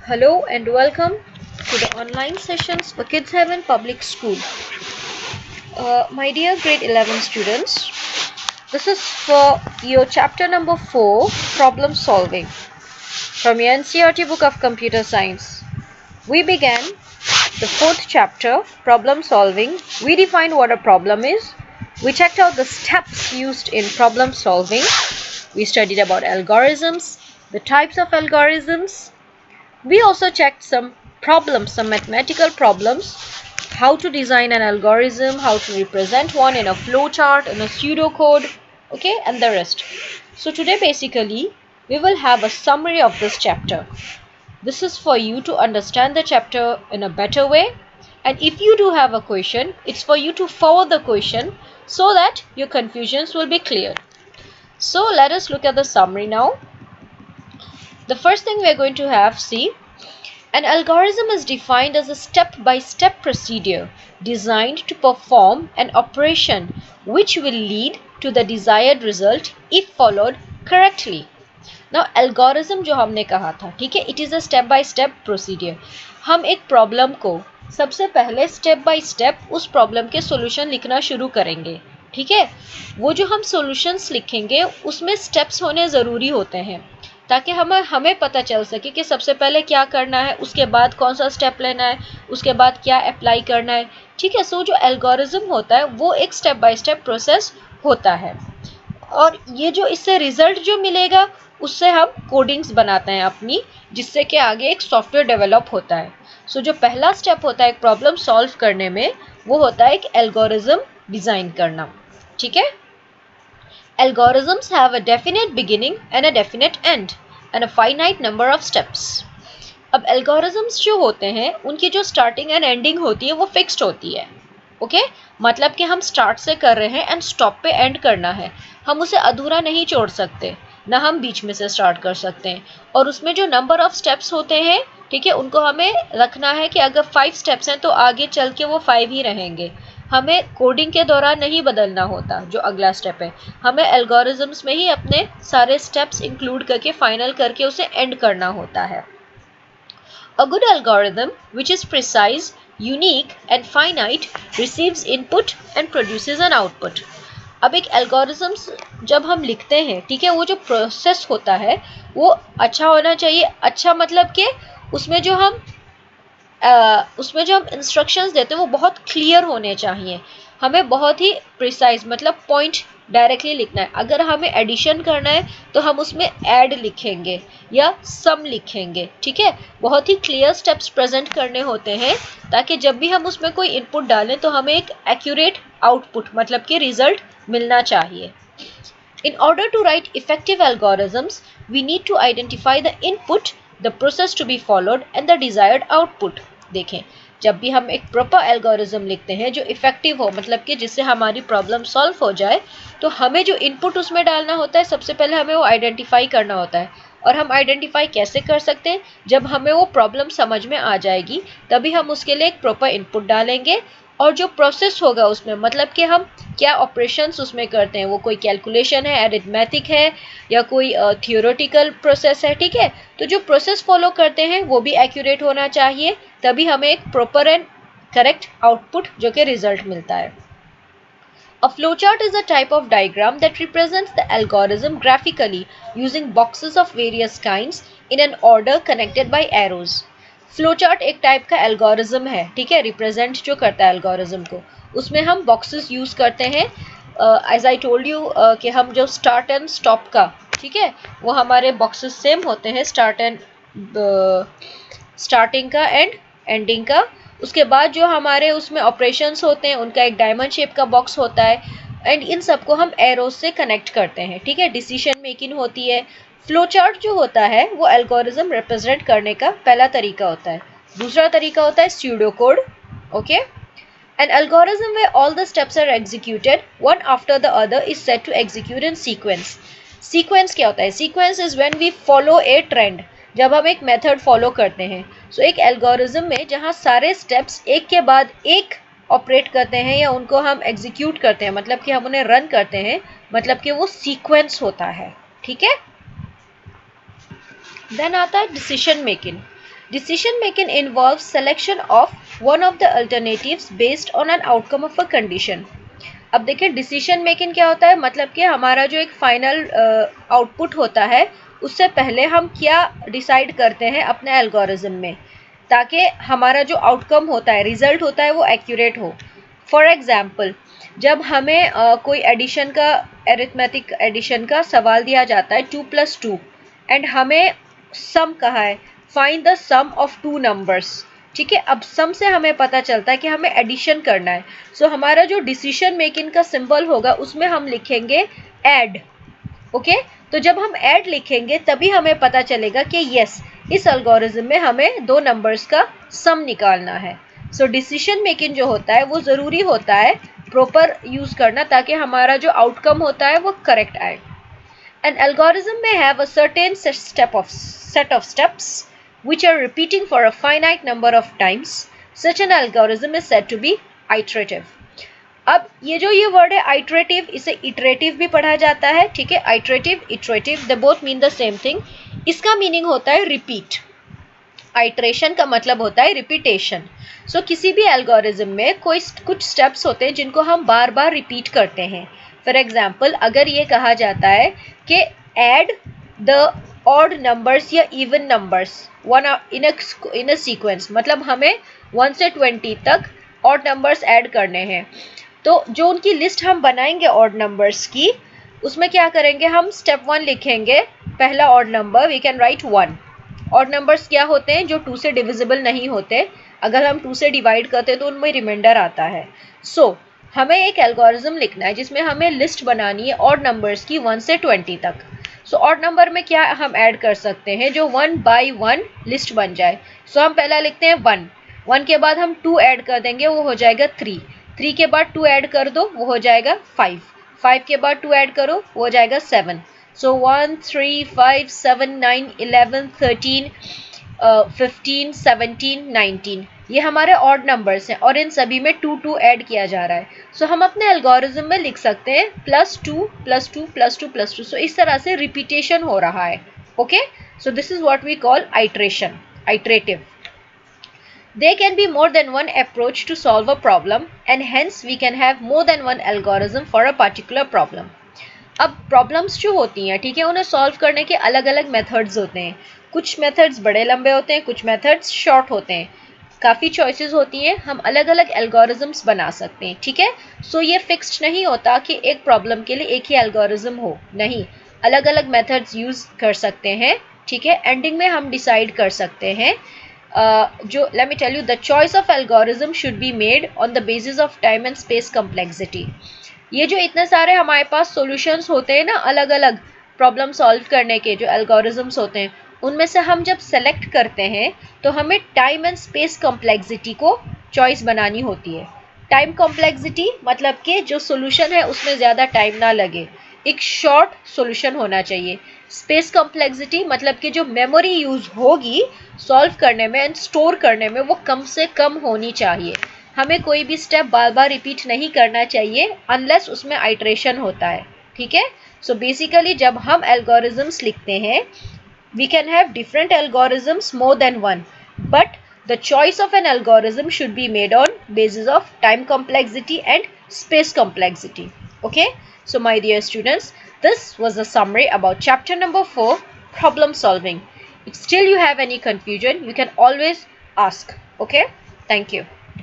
Hello and welcome to the online sessions for Kids Heaven Public School. My dear grade 11 students, this is for your chapter number 4, Problem Solving, from your NCERT book of Computer Science. We began the 4th chapter, Problem Solving. We defined what a problem is. We checked out the steps used in problem solving. We studied about algorithms, the types of algorithms. We also checked some problems, some mathematical problems, how to design an algorithm, how to represent one in a flowchart, in a pseudocode, okay, and the rest. So today basically we will have a summary of this chapter. This is for you to understand the chapter in a better way, and if you do have a question, it's for you to forward the question so that your confusions will be cleared. So let us look at the summary now. The first thing we are going to have, see, an algorithm is defined as a step-by-step procedure designed to perform an operation which will lead to the desired result if followed correctly. Now algorithm जो हमने कहा था, ठीक है, it is a step-by-step procedure. हम एक problem को सबसे पहले स्टेप बाय स्टेप उस प्रॉब्लम के सॉल्यूशन लिखना शुरू करेंगे, ठीक है. वो जो हम सॉल्यूशंस लिखेंगे उसमें स्टेप्स होने ज़रूरी होते हैं ताकि हमें पता चल सके कि सबसे पहले क्या करना है, उसके बाद कौन सा स्टेप लेना है, उसके बाद क्या अप्लाई करना है, ठीक है. सो जो एल्गोरिज्म होता है वो एक स्टेप बाय स्टेप प्रोसेस होता है और ये जो इससे रिजल्ट जो मिलेगा उससे हम कोडिंग्स बनाते हैं अपनी, जिससे कि आगे एक सॉफ्टवेयर डेवलप होता है. सो जो पहला स्टेप होता है एक प्रॉब्लम सॉल्व करने में वो होता है एक एल्गोरिज्म डिज़ाइन करना, ठीक है. Algorithms have a definite beginning and a definite end and a finite number of steps. अब algorithms जो होते हैं उनकी जो starting and ending होती है वो fixed होती है, ओके. मतलब कि हम start से कर रहे हैं and stop पे end करना है, हम उसे अधूरा नहीं छोड़ सकते, ना हम बीच में से start कर सकते हैं. और उसमें जो number of steps होते हैं, ठीक है, उनको हमें रखना है कि अगर 5 steps हैं तो आगे चल के वो 5 ही रहेंगे. हमें कोडिंग के दौरान नहीं बदलना होता जो अगला स्टेप है, हमें एल्गोरिथम्स में ही अपने सारे स्टेप्स इंक्लूड करके फाइनल करके उसे एंड करना होता है. A good algorithm which is precise, unique and finite receives input and produces an output. अब एक एल्गोरिथम्स जब हम लिखते हैं, ठीक है, वो जो प्रोसेस होता है वो अच्छा होना चाहिए. अच्छा मतलब कि उसमें जो हम इंस्ट्रक्शंस देते हैं वो बहुत क्लियर होने चाहिए. हमें बहुत ही प्रिसाइज मतलब पॉइंट डायरेक्टली लिखना है. अगर हमें एडिशन करना है तो हम उसमें ऐड लिखेंगे या सम लिखेंगे, ठीक है. बहुत ही क्लियर स्टेप्स प्रेजेंट करने होते हैं ताकि जब भी हम उसमें कोई इनपुट डालें तो हमें एक एक्यूरेट आउटपुट मतलब कि रिजल्ट मिलना चाहिए. In order to write effective algorithms, we need to identify the input, the process to be followed and the desired output. देखें, जब भी हम एक प्रॉपर एल्गोरिज्म लिखते हैं जो इफेक्टिव हो, मतलब कि जिससे हमारी प्रॉब्लम सॉल्व हो जाए, तो हमें जो इनपुट उसमें डालना होता है सबसे पहले हमें वो आइडेंटिफाई करना होता है. और हम आइडेंटिफाई कैसे कर सकते हैं? जब हमें वो प्रॉब्लम समझ में आ जाएगी तभी हम उसके लिए एक प्रॉपर इनपुट डालेंगे और जो प्रोसेस होगा उसमें, मतलब कि हम क्या ऑपरेशंस उसमें करते हैं, वो कोई कैलकुलेशन है, अरिथमेटिक है या कोई थियोरेटिकल प्रोसेस है, ठीक है. तो जो प्रोसेस फॉलो करते हैं वो भी एक्यूरेट होना चाहिए, तभी हमें एक प्रॉपर एंड करेक्ट आउटपुट जो कि रिजल्ट मिलता है. A flowchart is a type of diagram that represents the algorithm graphically using boxes of various kinds in an order connected by arrows. Flowchart एक टाइप का एल्गोरिज्म है, ठीक है, represent जो करता है एल्गोरिज्म को. उसमें हम बॉक्सेस यूज़ करते हैं. एज आई टोल्ड यू कि हम जो स्टार्ट एंड स्टॉप का, ठीक है, वो हमारे बॉक्सेस सेम होते हैं, स्टार्टिंग का एंड एंडिंग का. उसके बाद जो हमारे उसमें ऑपरेशंस होते हैं उनका एक डायमंड शेप का बॉक्स होता है एंड इन सबको हम एरोज से कनेक्ट करते हैं, ठीक है. डिसीजन मेकिंग होती है. फ्लोचार्ट जो होता है वो एल्गोरिज्म रिप्रेजेंट करने का पहला तरीका होता है. दूसरा तरीका होता है pseudocode, okay. An algorithm where all the steps are executed one after the other is said to execute in sequence. Sequence क्या होता है? Sequence is when we follow a trend. जब हम एक मेथड फॉलो करते हैं. सो एक एल्गोरिज्म में जहाँ सारे स्टेप्स एक के बाद एक ऑपरेट करते हैं या उनको हम एग्जीक्यूट करते हैं, मतलब कि हम उन्हें रन करते हैं, मतलब कि वो सीक्वेंस होता है, ठीक है. देन आता है decision making. Decision making involves selection of one of the alternatives based on an outcome of a condition. अब देखिए डिसीजन मेकिंग क्या होता है, मतलब कि हमारा जो एक फाइनल आउटपुट होता है उससे पहले हम क्या डिसाइड करते हैं अपने एल्गोरिज्म में, ताकि हमारा जो आउटकम होता है, रिजल्ट होता है, वो एक्यूरेट हो. फॉर एग्जाम्पल, जब हमें कोई एडिशन का, एरिथमेटिक एडिशन का सवाल दिया जाता है 2 + 2 एंड हमें सम कहा है, find the sum of 2 numbers. ठीक है, अब सम से हमें पता चलता है कि हमें एडिशन करना है. सो हमारा जो डिसीजन मेकिंग का सिंबल होगा उसमें हम लिखेंगे ऐड. ओके, तो जब हम ऐड लिखेंगे तभी हमें पता चलेगा कि यस, इस एल्गोरिज्म में हमें 2 नंबर्स का सम निकालना है. सो डिसीजन मेकिंग जो होता है वो ज़रूरी होता है प्रॉपर यूज़ करना, ताकि हमारा जो आउटकम होता है वो करेक्ट आए. An algorithm may have a certain set of steps which are repeating for a finite number of times. Such an algorithm is said to be iterative. अब ये वर्ड है iterative, इसे iterative भी पढ़ा जाता है. ठीक है, iterative, iterative, they both mean the same thing. इसका मीनिंग होता है रिपीट. आइट्रेशन का मतलब होता है रिपीटेशन. सो किसी भी एल्गोरिज्म में कुछ स्टेप्स होते हैं जिनको हम बार बार रिपीट करते हैं. फॉर एग्जाम्पल, अगर ये कहा जाता है कि ऐड द ऑड नंबर्स या even numbers one in a sequence, मतलब हमें 1 से 20 तक ऑड नंबर्स ऐड करने हैं. तो जो उनकी लिस्ट हम बनाएंगे ऑड नंबर्स की, उसमें क्या करेंगे, हम स्टेप 1 लिखेंगे, पहला odd number we can write 1. Odd numbers क्या होते हैं, जो 2 से डिविजिबल नहीं होते. अगर हम 2 से डिवाइड करते हैं तो उनमें रिमाइंडर आता है. सो हमें एक एल्गोरिज्म लिखना है जिसमें हमें लिस्ट बनानी है ऑड नंबर्स की 1 से 20 तक. सो ऑड नंबर में क्या हम ऐड कर सकते हैं, जो 1 by 1 लिस्ट बन जाए. सो हम पहला लिखते हैं 1 के बाद हम 2 ऐड कर देंगे, वो हो जाएगा 3 के बाद 2 ऐड कर दो, वो हो जाएगा 5 के बाद 2 ऐड करो, वो हो जाएगा 7. So 1, 3, 5, 7, 9, 11, 13, 15, 17, 19, ये हमारे ऑड नंबर्स हैं और इन सभी में 2 ऐड किया जा रहा है. सो हम अपने एल्गोरिज्म में लिख सकते हैं +2 +2 +2 +2. सो इस तरह से रिपीटेशन हो रहा है. Okay, so this is what we call iteration, iterative. There can be more than one approach to solve a problem and hence we can have more than one algorithm for a particular problem. अब problems जो होती हैं, ठीक है, उन्हें solve करने के अलग अलग मेथड्स होते हैं. कुछ मेथड्स बड़े लंबे होते हैं, कुछ मेथड्स शॉर्ट होते हैं. काफ़ी चॉइसेस होती हैं, हम अलग अलग एल्गोरिजम्स बना सकते हैं. ठीक है, सो ये फिक्स्ड नहीं होता कि एक प्रॉब्लम के लिए एक ही एल्गोरिज्म हो. नहीं, अलग अलग मेथड्स यूज़ कर सकते हैं. ठीक है, एंडिंग में हम डिसाइड कर सकते हैं. जो let me tell you, the choice of algorithm should be made on the basis of time and space complexity. ये जो इतने सारे हमारे पास सॉल्यूशंस होते हैं ना, अलग अलग प्रॉब्लम सॉल्व करने के जो एल्गोरिजम्स होते हैं, उनमें से हम जब सेलेक्ट करते हैं तो हमें टाइम एंड स्पेस कॉम्प्लेक्सिटी को चॉइस बनानी होती है. टाइम कॉम्प्लेक्सिटी मतलब कि जो सॉल्यूशन है उसमें ज़्यादा टाइम ना लगे, एक शॉर्ट सॉल्यूशन होना चाहिए. स्पेस कॉम्प्लेक्सिटी मतलब कि जो मेमोरी यूज़ होगी सॉल्व करने में एंड स्टोर करने में, वो कम से कम होनी चाहिए. हमें कोई भी स्टेप बार बार रिपीट नहीं करना चाहिए अनलेस उसमें आइट्रेशन होता है. ठीक है, सो बेसिकली जब हम एल्गोरिजम्स लिखते हैं, we can have different algorithms more than one, but the choice of an algorithm should be made on basis of time complexity and space complexity. Okay, so my dear students, this was a summary about chapter number 4, problem solving. If still you have any confusion, you can always ask. Okay, thank you.